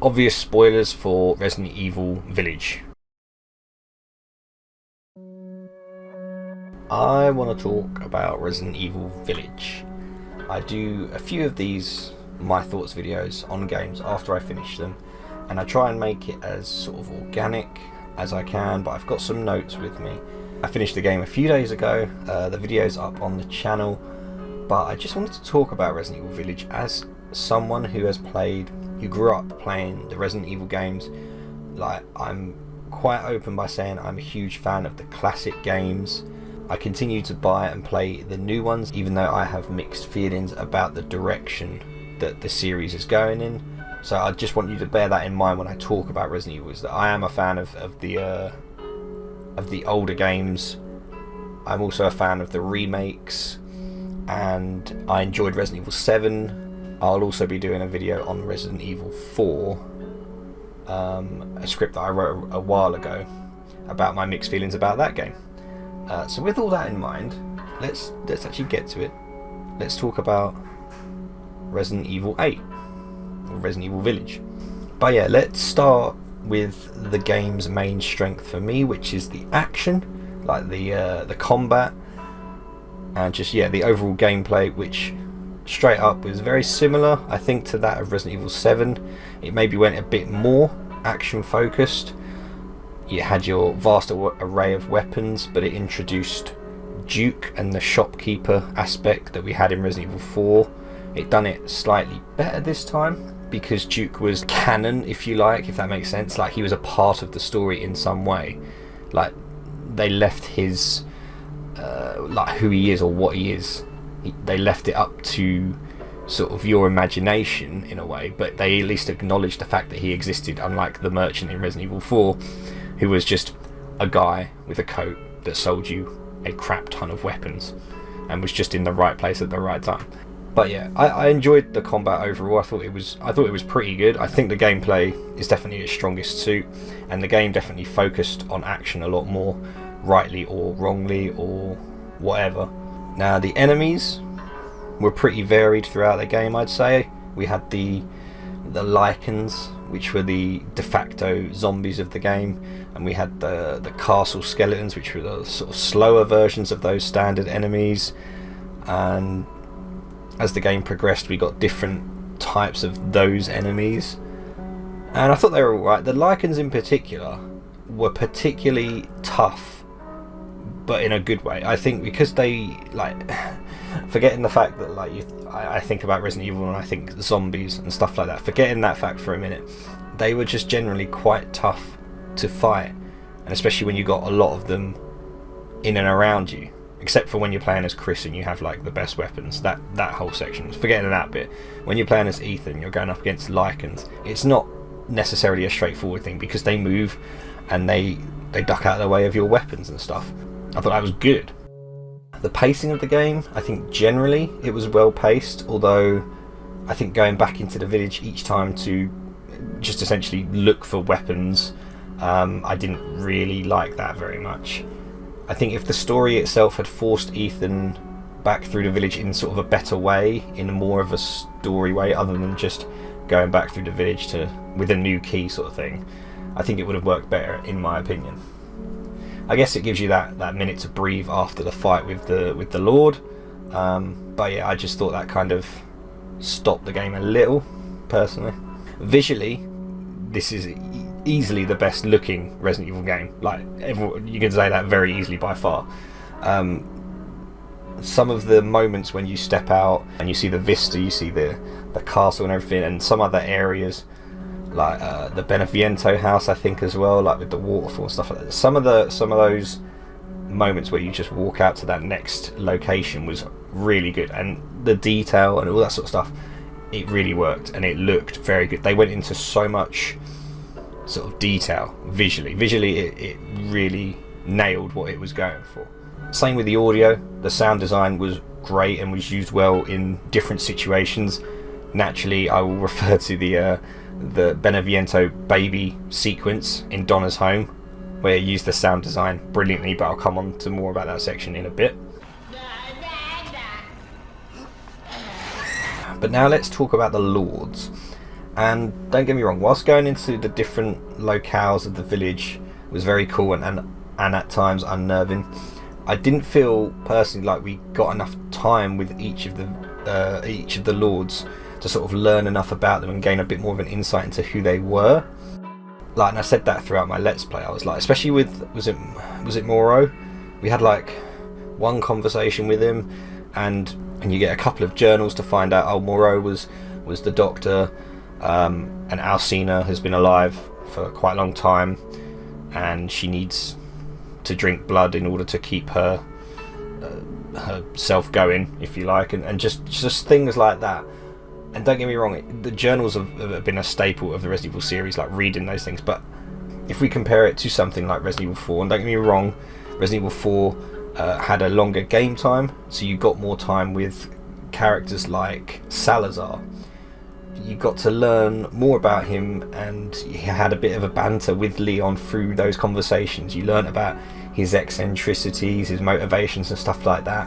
obvious spoilers for Resident Evil Village. I want to talk about Resident Evil Village. I do a few of these my thoughts videos on games after I finish them, and I try and make it as sort of organic as I can, but I've got some notes with me. I finished the game a few days ago, the video's up on the channel, but I just wanted to talk about Resident Evil Village as someone who grew up playing the Resident Evil games. Like, I'm quite open by saying I'm a huge fan of the classic games. I continue to buy and play the new ones, even though I have mixed feelings about the direction that the series is going in. So I just want you to bear that in mind when I talk about Resident Evil, is that I am a fan of the older games. I'm also a fan of the remakes, and I enjoyed Resident Evil 7. I'll also be doing a video on Resident Evil 4, a script that I wrote a while ago about my mixed feelings about that game. So with all that in mind, let's actually get to it. Let's talk about Resident Evil 8, or Resident Evil Village. But yeah, let's start with the game's main strength for me, which is the action, like the combat, and just the overall gameplay, which straight up was very similar, I think, to that of Resident Evil 7. It maybe went a bit more action focused. You had your vast array of weapons, but it introduced Duke and the shopkeeper aspect that we had in Resident Evil 4. It done it slightly better this time, because Duke was canon, if you like, if that makes sense. Like, he was a part of the story in some way. Like, they left his like who he is or what he is, they left it up to sort of your imagination in a way, but they at least acknowledged the fact that he existed, unlike the merchant in Resident Evil 4, who was just a guy with a coat that sold you a crap ton of weapons and was just in the right place at the right time. But yeah, I enjoyed the combat overall. I thought it was pretty good. I think the gameplay is definitely its strongest suit, and the game definitely focused on action a lot more, rightly or wrongly or whatever. Now, the enemies were pretty varied throughout the game, I'd say. We had the Lycans, which were the de facto zombies of the game, and we had the castle skeletons, which were the sort of slower versions of those standard enemies. And as the game progressed, we got different types of those enemies, and I thought they were alright. The Lycans in particular were particularly tough, but in a good way. I think because they, like, forgetting the fact that, like, I think about Resident Evil and I think zombies and stuff like that, forgetting that fact for a minute, they were just generally quite tough to fight, and especially when you got a lot of them in and around you, except for when you're playing as Chris and you have like the best weapons. That whole section, forgetting that bit. When you're playing as Ethan, you're going up against Lycans. It's not necessarily a straightforward thing, because they move and they duck out of the way of your weapons and stuff. I thought that was good. The pacing of the game, I think generally it was well paced, although I think going back into the village each time to just essentially look for weapons, I didn't really like that very much. I think if the story itself had forced Ethan back through the village in sort of a better way, in more of a story way, other than just going back through the village with a new key sort of thing, I think it would have worked better, in my opinion. I guess it gives you that minute to breathe after the fight with the Lord, but yeah, I just thought that kind of stopped the game a little, personally. Visually, this is easily the best looking Resident Evil game. Like, you can say that very easily by far. Some of the moments when you step out and you see the vista, you see the castle and everything, and some other areas like the Beneviento house, I think, as well, like with the waterfall and stuff like that. Some of those moments where you just walk out to that next location was really good, and the detail and all that sort of stuff, it really worked and it looked very good. They went into so much sort of detail visually. It really nailed what it was going for. Same with the audio. The sound design was great and was used well in different situations. Naturally, I will refer to the Beneviento baby sequence in Donna's home, where it used the sound design brilliantly, but I'll come on to more about that section in a bit. But now let's talk about the Lords. And don't get me wrong, whilst going into the different locales of the village was very cool and at times unnerving, I didn't feel personally like we got enough time with each of the lords to sort of learn enough about them and gain a bit more of an insight into who they were. Like, and I said that throughout my Let's Play. I was like, especially with was it Morrow? We had like one conversation with him, and you get a couple of journals to find out. Oh, Morrow was the doctor, and Alcina has been alive for quite a long time, and she needs to drink blood in order to keep herself going, if you like, and just things like that. And don't get me wrong, the journals have been a staple of the Resident Evil series, like reading those things. But if we compare it to something like Resident Evil 4, and don't get me wrong, Resident Evil 4 had a longer game time, so you got more time with characters like Salazar. You got to learn more about him, and he had a bit of a banter with Leon through those conversations. You learn about his eccentricities, his motivations and stuff like that,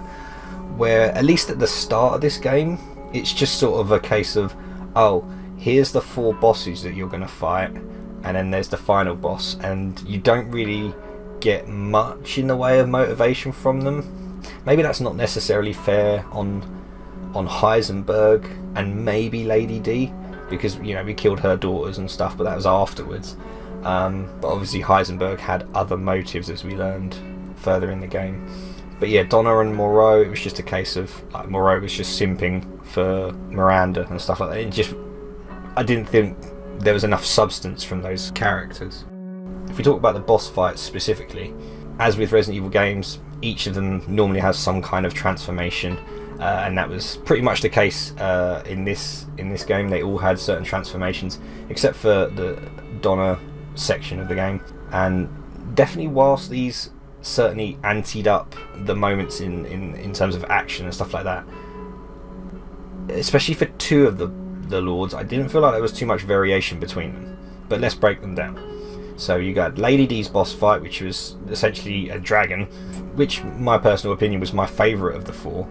where at least at the start of this game, it's just sort of a case of, oh, here's the 4 bosses that you're going to fight, and then there's the final boss, and you don't really get much in the way of motivation from them. Maybe that's not necessarily fair on Heisenberg and maybe Lady D, because, you know, we killed her daughters and stuff, but that was afterwards. But obviously Heisenberg had other motives, as we learned further in the game. But yeah, Donna and Morrow, it was just a case of, like, Morrow was just simping for Miranda and stuff like that. I didn't think there was enough substance from those characters. If we talk about the boss fights specifically, as with Resident Evil games, each of them normally has some kind of transformation, and that was pretty much the case in this game. They all had certain transformations, except for the Donna section of the game. And definitely, whilst these certainly anteed up the moments in terms of action and stuff like that, especially for 2 of the lords, I didn't feel like there was too much variation between them. But let's break them down. So you got Lady D's boss fight, which was essentially a dragon, which my personal opinion was my favourite of the 4.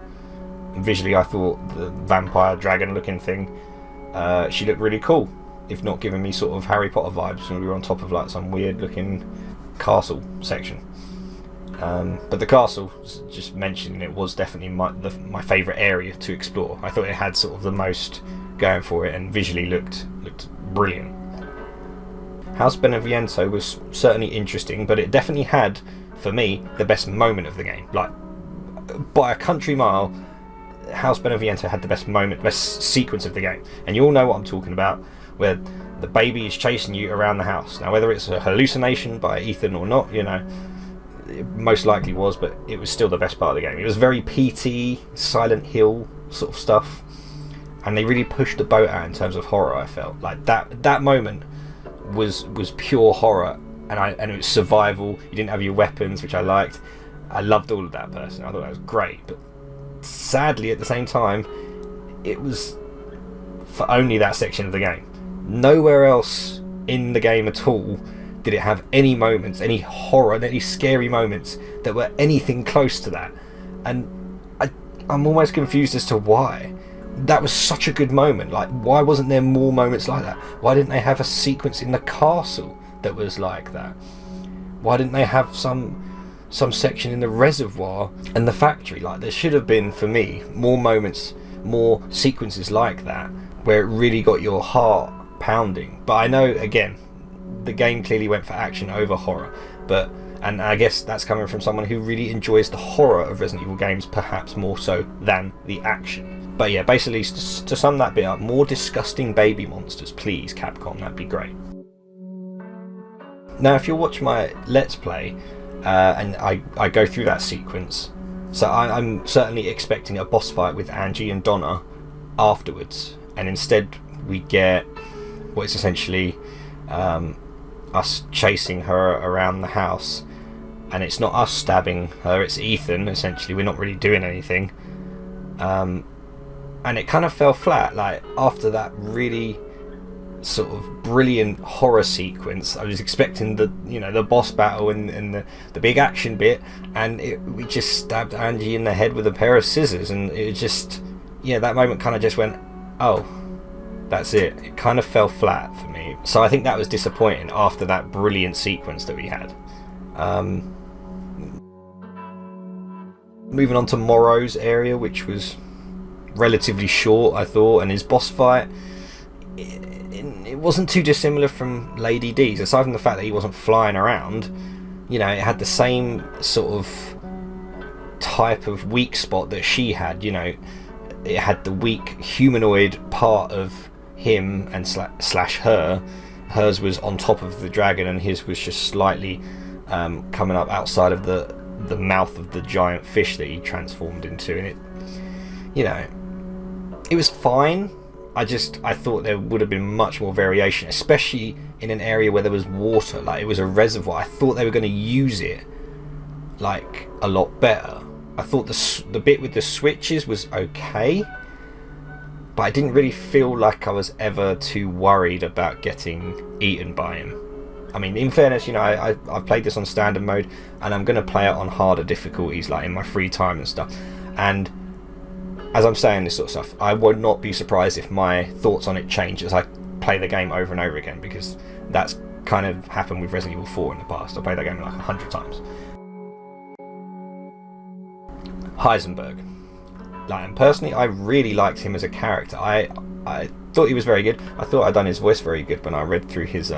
Visually, I thought the vampire dragon looking thing, she looked really cool, if not giving me sort of Harry Potter vibes when we were on top of like some weird looking castle section. But the castle, just mentioning it, was definitely my favourite area to explore. I thought it had sort of the most going for it, and visually looked brilliant. House Beneviento was certainly interesting, but it definitely had, for me, the best moment of the game. Like, by a country mile, House Beneviento had the best moment, best sequence of the game. And you all know what I'm talking about, where the baby is chasing you around the house. Now, whether it's a hallucination by Ethan or not, you know, it most likely was, but it was still the best part of the game. It was very PT, Silent Hill sort of stuff, and they really pushed the boat out in terms of horror. I felt like that moment was pure horror, and it was survival. You didn't have your weapons, which I liked. I loved all of that personally. I thought that was great, but sadly at the same time, it was for only that section of the game. Nowhere else in the game at all did it have any moments, any horror, any scary moments that were anything close to that. And I'm almost confused as to why. That was such a good moment. Like, why wasn't there more moments like that? Why didn't they have a sequence in the castle that was like that? Why didn't they have some section in the reservoir and the factory? Like, there should have been, for me, more moments, more sequences like that, where it really got your heart pounding. But I know, again, the game clearly went for action over horror, and I guess that's coming from someone who really enjoys the horror of Resident Evil games, perhaps more so than the action. But yeah, basically, to sum that bit up, more disgusting baby monsters, please, Capcom, that'd be great. Now, if you'll watch my Let's Play, and I go through that sequence, so I'm certainly expecting a boss fight with Angie and Donna afterwards, and instead we get what is essentially us chasing her around the house, and it's not us stabbing her, it's Ethan. Essentially, we're not really doing anything, and it kind of fell flat. Like, after that really sort of brilliant horror sequence, I was expecting the boss battle and the big action bit, and we just stabbed Angie in the head with a pair of scissors, and it just, that moment kind of just went, oh, That's it. It kind of fell flat for me. So I think that was disappointing after that brilliant sequence that we had. Moving on to Morrow's area, which was relatively short, I thought, and his boss fight, it wasn't too dissimilar from Lady D's, aside from the fact that he wasn't flying around. You know, it had the same sort of type of weak spot that she had. You know, it had the weak humanoid part of him and slash her. Hers was on top of the dragon, and his was just slightly coming up outside of the mouth of the giant fish that he transformed into. And it, you know, it was fine. I thought there would have been much more variation, especially in an area where there was water. Like, it was a reservoir. I thought they were going to use it like a lot better. I thought the bit with the switches was okay, but I didn't really feel like I was ever too worried about getting eaten by him. I mean, in fairness, you know, I've played this on standard mode, and I'm going to play it on harder difficulties, like in my free time and stuff. And as I'm saying this sort of stuff, I would not be surprised if my thoughts on it change as I play the game over and over again, because that's kind of happened with Resident Evil 4 in the past. I played that game like 100 times. Heisenberg. Like, and personally, I really liked him as a character. I thought he was very good. I thought I'd done his voice very good when I read through his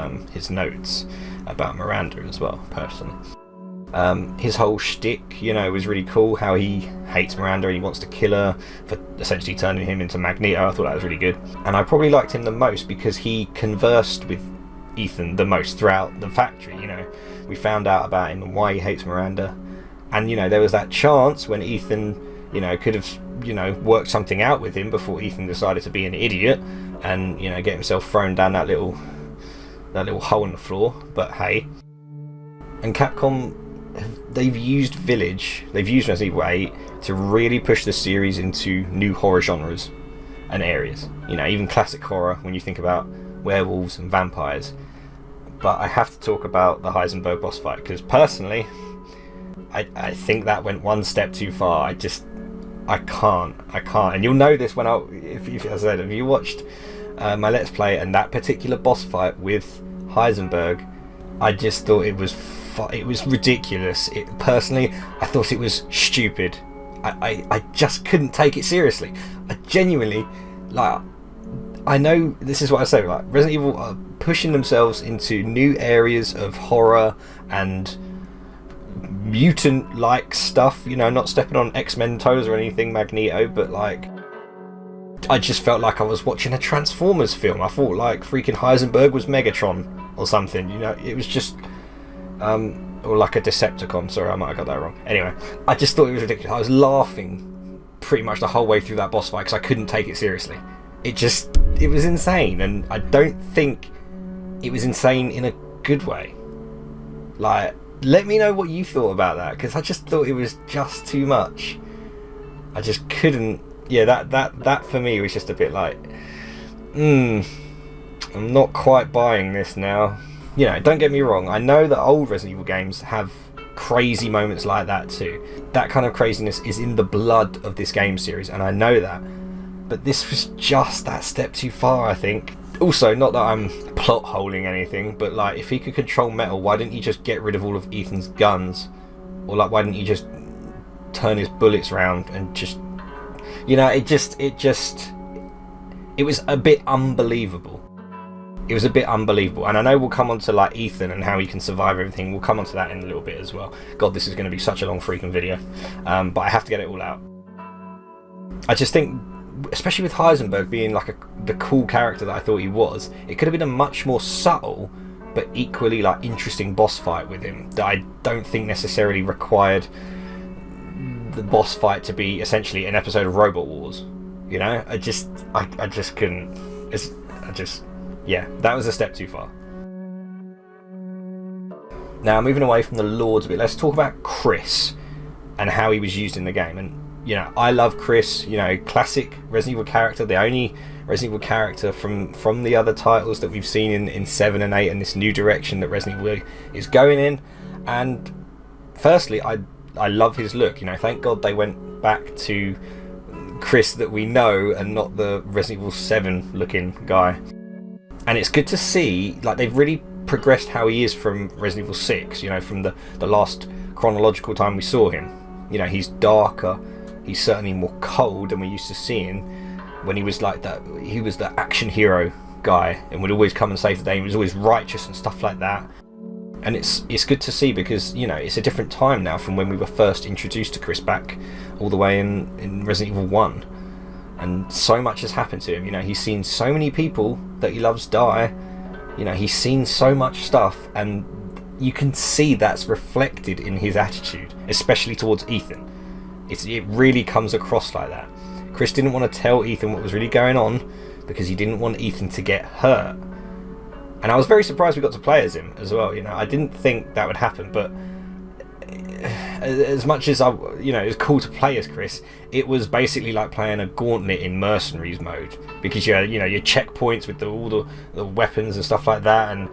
notes about Miranda as well, personally. His whole shtick, you know, was really cool. How he hates Miranda and he wants to kill her for essentially turning him into Magneto. I thought that was really good. And I probably liked him the most because he conversed with Ethan the most throughout the factory. You know, we found out about him and why he hates Miranda. And, you know, there was that chance when Ethan, you know, could have, you know, worked something out with him before Ethan decided to be an idiot and, you know, get himself thrown down that little hole in the floor. But hey. And Capcom, they've used Resident Evil 8 to really push the series into new horror genres and areas. You know, even classic horror when you think about werewolves and vampires. But I have to talk about the Heisenberg boss fight, because personally, I think that went one step too far. I can't. And you'll know this when if you watched my Let's Play and that particular boss fight with Heisenberg, I just thought it was ridiculous. Personally, I thought it was stupid. I just couldn't take it seriously. I genuinely, like, I know this is what I say, like, Resident Evil are pushing themselves into new areas of horror and mutant-like stuff, you know, not stepping on X-Men toes or anything, Magneto, but like, I just felt like I was watching a Transformers film. I thought like freaking Heisenberg was Megatron or something, you know. It was just or like a Decepticon. Sorry, I might have got that wrong. Anyway, I just thought it was ridiculous. I was laughing pretty much the whole way through that boss fight because I couldn't take it seriously. It was insane, and I don't think it was insane in a good way. Like, let me know what you thought about that, because I just thought it was just too much. I just couldn't. Yeah, that for me was just a bit like, I'm not quite buying this now. You know, don't get me wrong. I know that old Resident Evil games have crazy moments like that too. That kind of craziness is in the blood of this game series, and I know that. But this was just that step too far, I think. Also, not that I'm plot holing anything, but like, if he could control metal, why didn't he just get rid of all of Ethan's guns? Or like, why didn't he just turn his bullets round and just, you know, it was a bit unbelievable. It was a bit unbelievable. And I know we'll come on to like Ethan and how he can survive everything. We'll come on to that in a little bit as well. God, this is going to be such a long freaking video. But I have to get it all out. I just think, especially with Heisenberg being like the cool character that I thought he was, it could have been a much more subtle but equally like interesting boss fight with him that I don't think necessarily required the boss fight to be essentially an episode of Robot Wars. You know, I just couldn't. Yeah, that was a step too far. Now, moving away from the Lords a bit, let's talk about Chris and how he was used in the game. And you know, I love Chris, you know, classic Resident Evil character, the only Resident Evil character from the other titles that we've seen in 7 and 8 and this new direction that Resident Evil is going in. And firstly, I love his look, you know, thank God they went back to Chris that we know and not the Resident Evil 7 looking guy. And it's good to see, like, they've really progressed how he is from Resident Evil 6, you know, from the last chronological time we saw him. You know, he's darker, he's certainly more cold than we used to see him when he was like that. He was the action hero guy and would always come and save the day. He was always righteous and stuff like that. And it's good to see because, you know, it's a different time now from when we were first introduced to Chris back all the way in Resident Evil 1. And so much has happened to him. You know, he's seen so many people that he loves die. You know, he's seen so much stuff, and you can see that's reflected in his attitude, especially towards Ethan. It really comes across like that. Chris didn't want to tell Ethan what was really going on because he didn't want Ethan to get hurt. And I was very surprised we got to play as him as well. You know, I didn't think that would happen, but as much as you know, it was cool to play as Chris, it was basically like playing a gauntlet in mercenaries mode, because you had, you know, your checkpoints with all the weapons and stuff like that, and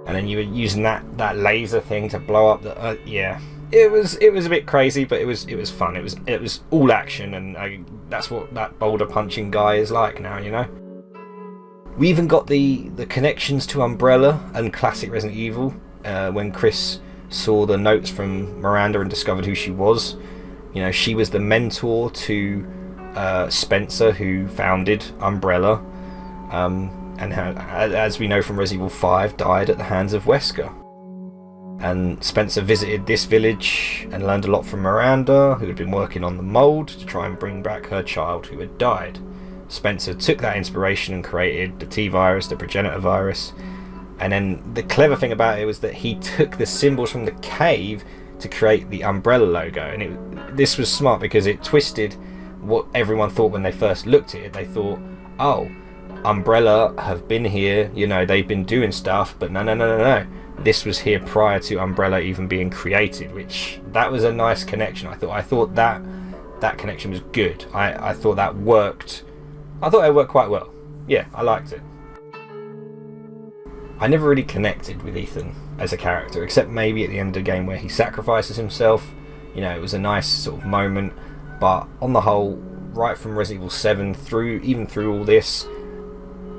then you were using that laser thing to blow up the yeah. It was a bit crazy, but it was fun. It was all action, and that's what that boulder punching guy is like now, you know. We even got the connections to Umbrella and classic Resident Evil when Chris saw the notes from Miranda and discovered who she was. You know, she was the mentor to Spencer, who founded Umbrella, and as we know from Resident Evil 5, died at the hands of Wesker. And Spencer visited this village and learned a lot from Miranda, who had been working on the mold to try and bring back her child who had died. Spencer took that inspiration and created the T-virus, the progenitor virus. And then the clever thing about it was that he took the symbols from the cave to create the Umbrella logo. And this was smart because it twisted what everyone thought when they first looked at it. They thought, oh, Umbrella have been here, you know, they've been doing stuff, but no. This was here prior to Umbrella even being created, which that was a nice connection. I thought that connection was good. I thought that worked. I thought it worked quite well. Yeah, I liked it. I never really connected with Ethan as a character, except maybe at the end of the game where he sacrifices himself. You know, it was a nice sort of moment, but on the whole, right from Resident Evil 7 through all this,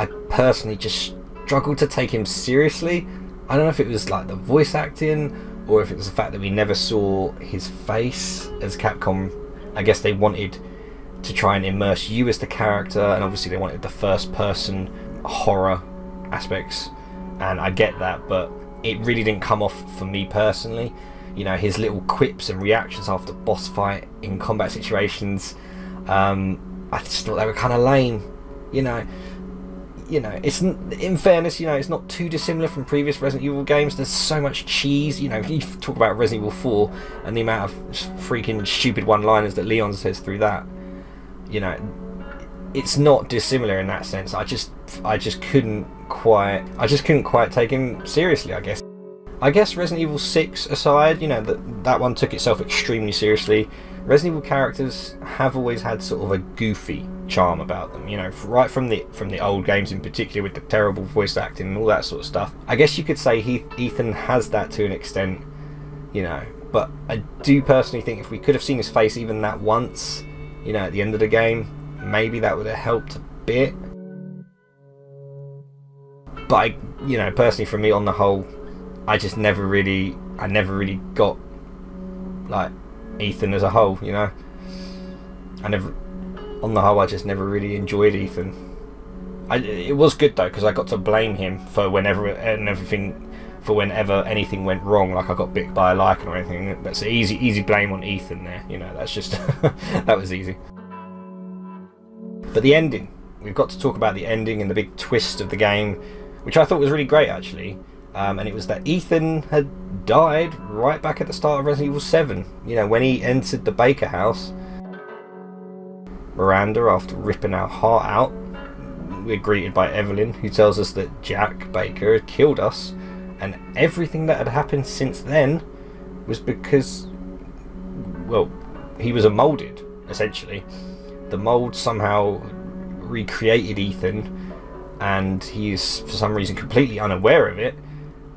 I personally just struggled to take him seriously. I don't know if it was like the voice acting or if it was the fact that we never saw his face as Capcom. I guess they wanted to try and immerse you as the character, and obviously they wanted the first person horror aspects, and I get that, but it really didn't come off for me personally. You know, his little quips and reactions after boss fight in combat situations, I just thought they were kind of lame. You know, it's, in fairness, you know, it's not too dissimilar from previous Resident Evil games. There's so much cheese. You know, if you talk about Resident Evil 4 and the amount of freaking stupid one-liners that Leon says through that, you know, it's not dissimilar in that sense. I just couldn't quite take him seriously, I guess Resident Evil 6 aside, you know, that one took itself extremely seriously. Resident Evil characters have always had sort of a goofy charm about them, you know, right from the old games in particular, with the terrible voice acting and all that sort of stuff. I guess you could say Ethan has that to an extent, you know, but I do personally think if we could have seen his face even that once, you know, at the end of the game, maybe that would have helped a bit. But you know, personally for me, on the whole, I never really got like Ethan as a whole, you know. On the whole, I just never really enjoyed Ethan. It was good though, because I got to blame him for whenever anything went wrong, like I got bit by a lichen or anything. That's an easy blame on Ethan there, you know. That's just that was easy. But the ending, we've got to talk about the ending and the big twist of the game, which I thought was really great actually. And it was that Ethan had died right back at the start of Resident Evil 7. You know, when he entered the Baker house, Miranda, after ripping our heart out, we're greeted by Evelyn, who tells us that Jack Baker had killed us, and everything that had happened since then was because, well, he was molded, essentially. The mold somehow recreated Ethan, and he is for some reason completely unaware of it.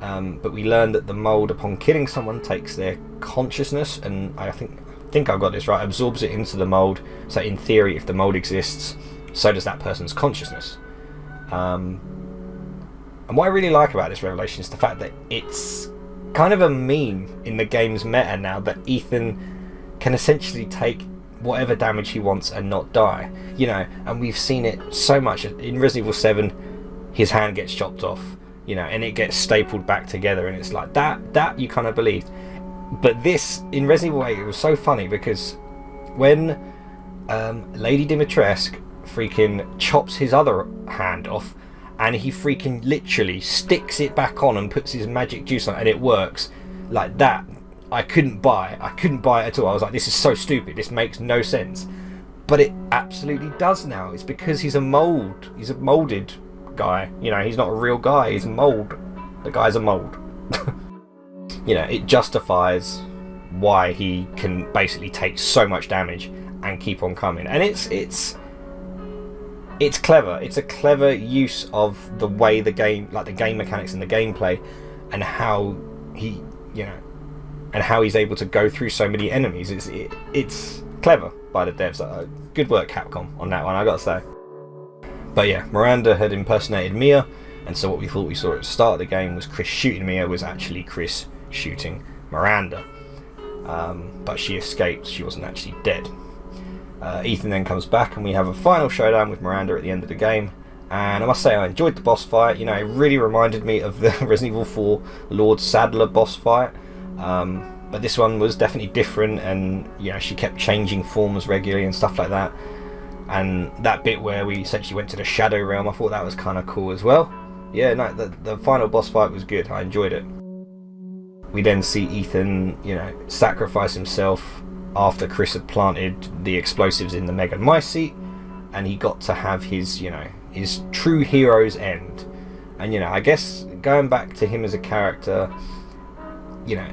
But we learned that the mold, upon killing someone, takes their consciousness, and I think think I've got this right, absorbs it into the mold. So in theory, if the mold exists, so does that person's consciousness. And what I really like about this revelation is the fact that it's kind of a meme in the game's meta now, that Ethan can essentially take whatever damage he wants and not die, you know. And we've seen it so much in Resident Evil 7. His hand gets chopped off, you know, and it gets stapled back together, and it's like that you kind of believed. But this in Resident Evil 8, it was so funny because when Lady Dimitrescu freaking chops his other hand off, and he freaking literally sticks it back on and puts his magic juice on, and it works like that. I couldn't buy it at all. I was like, this is so stupid, this makes no sense. But it absolutely does now. It's because he's a molded guy, you know. He's not a real guy, he's a mold. The guy's a mold. You know, it justifies why he can basically take so much damage and keep on coming. And it's clever. It's a clever use of the way the game, like the game mechanics and the gameplay, and how he, you know, and how he's able to go through so many enemies. It's clever by the devs. Good work, Capcom, on that one, I gotta say. But yeah, Miranda had impersonated Mia, and so what we thought we saw at the start of the game was Chris shooting Mia was actually Chris shooting Miranda. But she escaped. She wasn't actually dead. Ethan then comes back, and we have a final showdown with Miranda at the end of the game. And I must say, I enjoyed the boss fight. You know, it really reminded me of the Resident Evil 4 Lord Sadler boss fight. But this one was definitely different, and you know, she kept changing forms regularly and stuff like that. And that bit where we essentially went to the Shadow Realm, I thought that was kind of cool as well. Yeah, no, the final boss fight was good. I enjoyed it. We then see Ethan, you know, sacrifice himself after Chris had planted the explosives in the Mega Mice seat, and he got to have his, you know, his true hero's end. And you know, I guess going back to him as a character, you know,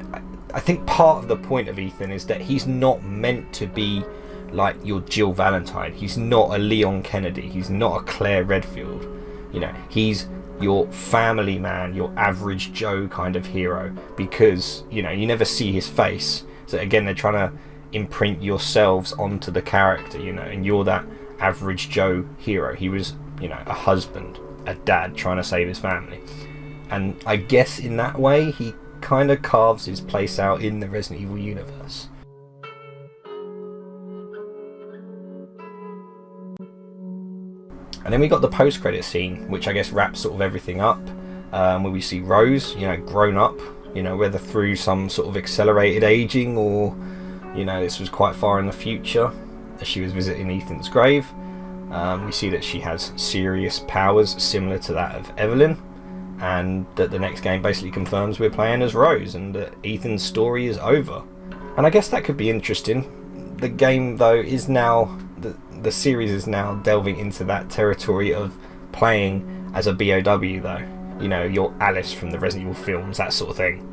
I think part of the point of Ethan is that he's not meant to be like your Jill Valentine. He's not a Leon Kennedy. He's not a Claire Redfield. You know, he's your family man, your average Joe kind of hero, because, you know, you never see his face. So again, they're trying to imprint yourselves onto the character, you know, and you're that average Joe hero. He was, you know, a husband, a dad trying to save his family. And I guess in that way, he kind of carves his place out in the Resident Evil universe. And then we got the post-credit scene, which I guess wraps sort of everything up, where we see Rose, you know, grown up, you know, whether through some sort of accelerated aging or, you know, this was quite far in the future as she was visiting Ethan's grave. We see that she has serious powers similar to that of Evelyn, and that the next game basically confirms we're playing as Rose and that Ethan's story is over. And I guess that could be interesting. The game, though, is now, the series is now delving into that territory of playing as a BOW, though. You know, you're Alice from the Resident Evil films, that sort of thing.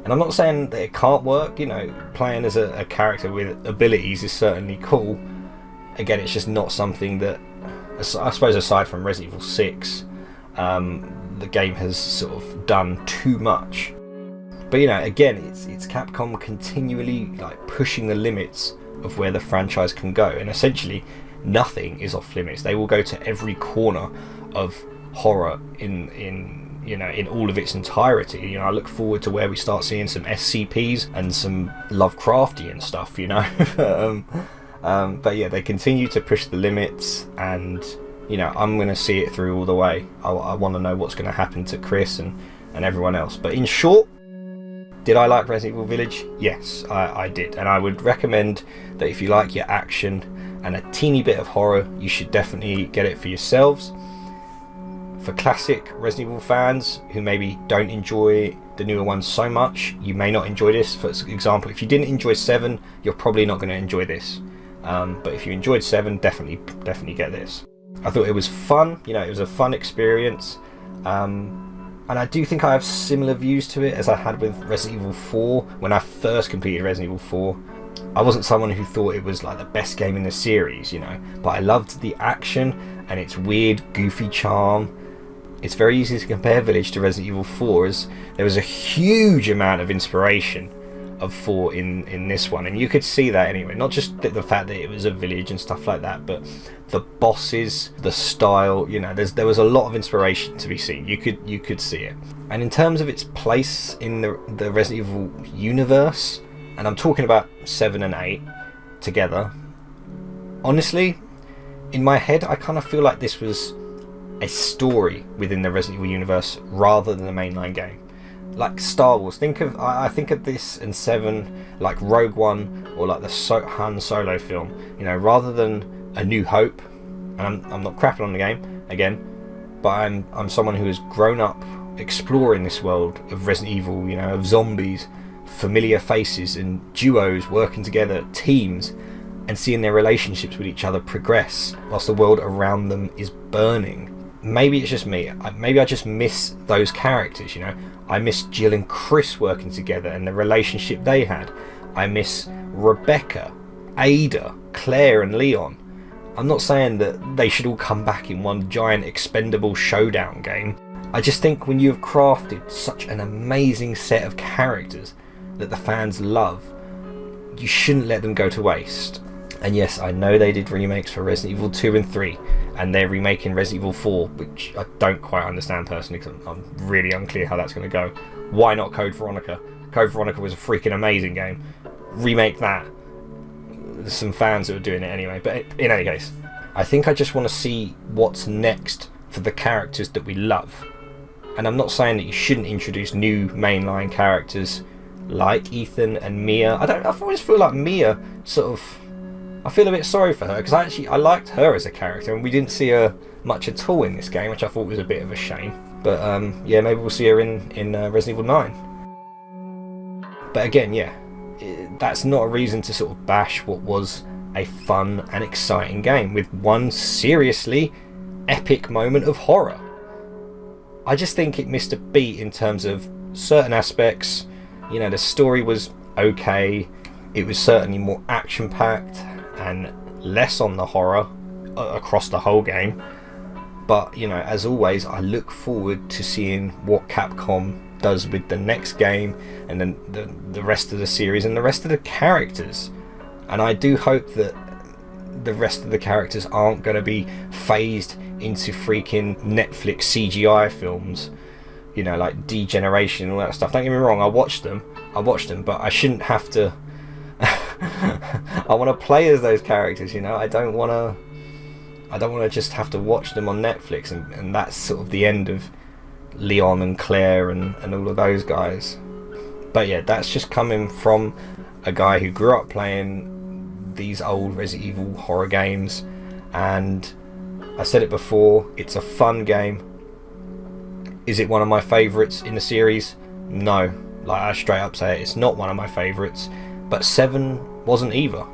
And I'm not saying that it can't work, you know, playing as a character with abilities is certainly cool. Again, it's just not something that, I suppose aside from Resident Evil 6, the game has sort of done too much. But you know, again, it's Capcom continually like pushing the limits of where the franchise can go, and essentially nothing is off limits. They will go to every corner of horror in you know, in all of its entirety. You know, I look forward to where we start seeing some SCPs and some Lovecraftian stuff, you know. But yeah, they continue to push the limits, and you know, I'm going to see it through all the way. I want to know what's going to happen to Chris and everyone else. But in short, did I like Resident Evil Village? Yes, I did. And I would recommend that if you like your action and a teeny bit of horror, you should definitely get it for yourselves. For classic Resident Evil fans who maybe don't enjoy the newer ones so much, you may not enjoy this. For example, if you didn't enjoy 7, you're probably not going to enjoy this. But if you enjoyed 7, definitely get this. I thought it was fun, you know, it was a fun experience. And I do think I have similar views to it as I had with Resident Evil 4. When I first completed Resident Evil 4, I wasn't someone who thought it was like the best game in the series, you know, but I loved the action and its weird, goofy charm. It's very easy to compare Village to Resident Evil 4, as there was a huge amount of inspiration of 4 in this one, and you could see that anyway. Not just the fact that it was a village and stuff like that, but the bosses, the style. You know, there was a lot of inspiration to be seen. You could see it. And in terms of its place in the Resident Evil universe, and I'm talking about 7 and 8 together, honestly, in my head, I kind of feel like this was a story within the Resident Evil universe rather than a mainline game. Like Star Wars, I think of this and 7 like Rogue One, or like the Han Solo film. You know, rather than A New Hope. And I'm not crapping on the game again, but I'm someone who has grown up exploring this world of Resident Evil. You know, of zombies, familiar faces, and duos working together, teams, and seeing their relationships with each other progress whilst the world around them is burning. Maybe it's just me. Maybe I just miss those characters, you know. I miss Jill and Chris working together and the relationship they had. I miss Rebecca, Ada, Claire and Leon. I'm not saying that they should all come back in one giant expendable showdown game. I just think when you have crafted such an amazing set of characters that the fans love, you shouldn't let them go to waste. And yes, I know they did remakes for Resident Evil 2 and 3, and they're remaking Resident Evil 4, which I don't quite understand personally, because I'm really unclear how that's going to go. Why not Code Veronica? Code Veronica was a freaking amazing game. Remake that. There's some fans who are doing it anyway, but in any case, I think I just want to see what's next for the characters that we love. And I'm not saying that you shouldn't introduce new mainline characters like Ethan and Mia. I always feel like Mia sort of... I feel a bit sorry for her, because I liked her as a character, and we didn't see her much at all in this game, which I thought was a bit of a shame. But yeah, maybe we'll see her in Resident Evil 9. But again, yeah, that's not a reason to sort of bash what was a fun and exciting game with one seriously epic moment of horror. I just think it missed a beat in terms of certain aspects. You know, the story was okay. It was certainly more action-packed and less on the horror across the whole game. But, you know, as always, I look forward to seeing what Capcom does with the next game, and then the rest of the series and the rest of the characters. And I do hope that the rest of the characters aren't going to be phased into freaking Netflix CGI films, you know, like Degeneration and all that stuff. Don't get me wrong, I watched them, but I shouldn't have to. I want to play as those characters, you know. I don't want to just have to watch them on Netflix, and that's sort of the end of Leon and Claire and all of those guys. But yeah, that's just coming from a guy who grew up playing these old Resident Evil horror games, and I said it before, it's a fun game. Is it one of my favourites in the series? No. Like, I straight up say it, it's not one of my favourites. But 7 wasn't either,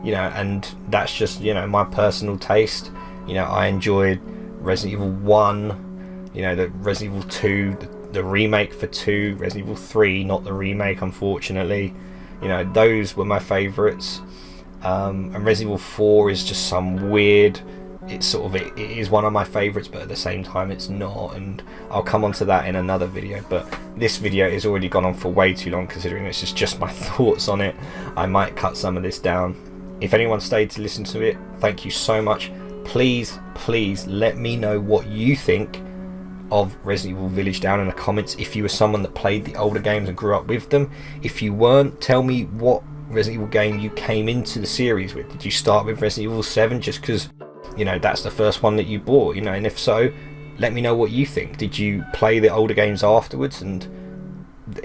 you know, and that's just, you know, my personal taste. You know, I enjoyed Resident Evil 1, you know, the Resident Evil 2, the remake for 2, Resident Evil 3, not the remake, unfortunately. You know, those were my favourites. And Resident Evil 4 is just some weird... it is one of my favourites, but at the same time it's not, and I'll come on to that in another video. But this video has already gone on for way too long, considering this is just my thoughts on it. I might cut some of this down. If anyone stayed to listen to it, thank you so much. Please let me know what you think of Resident Evil Village down in the comments. If you were someone that played the older games and grew up with them. If you weren't, tell me what Resident Evil game you came into the series with. Did you start with Resident Evil 7 just because, you know, that's the first one that you bought, you know? And if so, let me know what you think. Did you play the older games afterwards, and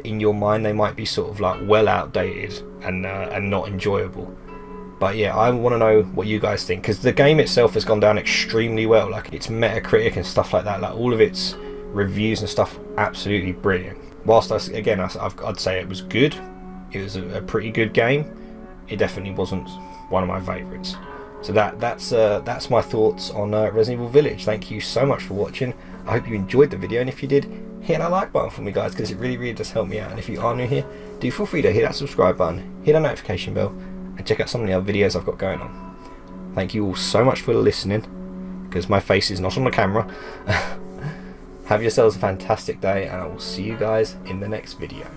in your mind they might be sort of like well outdated and not enjoyable? But yeah, I want to know what you guys think, because the game itself has gone down extremely well. Like, its Metacritic and stuff like that, like all of its reviews and stuff, absolutely brilliant. Whilst I'd say it was good, it was a pretty good game, it definitely wasn't one of my favourites. So that's my thoughts on Resident Evil Village. Thank you so much for watching. I hope you enjoyed the video, and if you did, hit that like button for me, guys, because it really does help me out. And if you are new here, do feel free to hit that subscribe button, hit that notification bell, and check out some of the other videos I've got going on. Thank you all so much for listening, because my face is not on the camera. Have yourselves a fantastic day, and I will see you guys in the next video.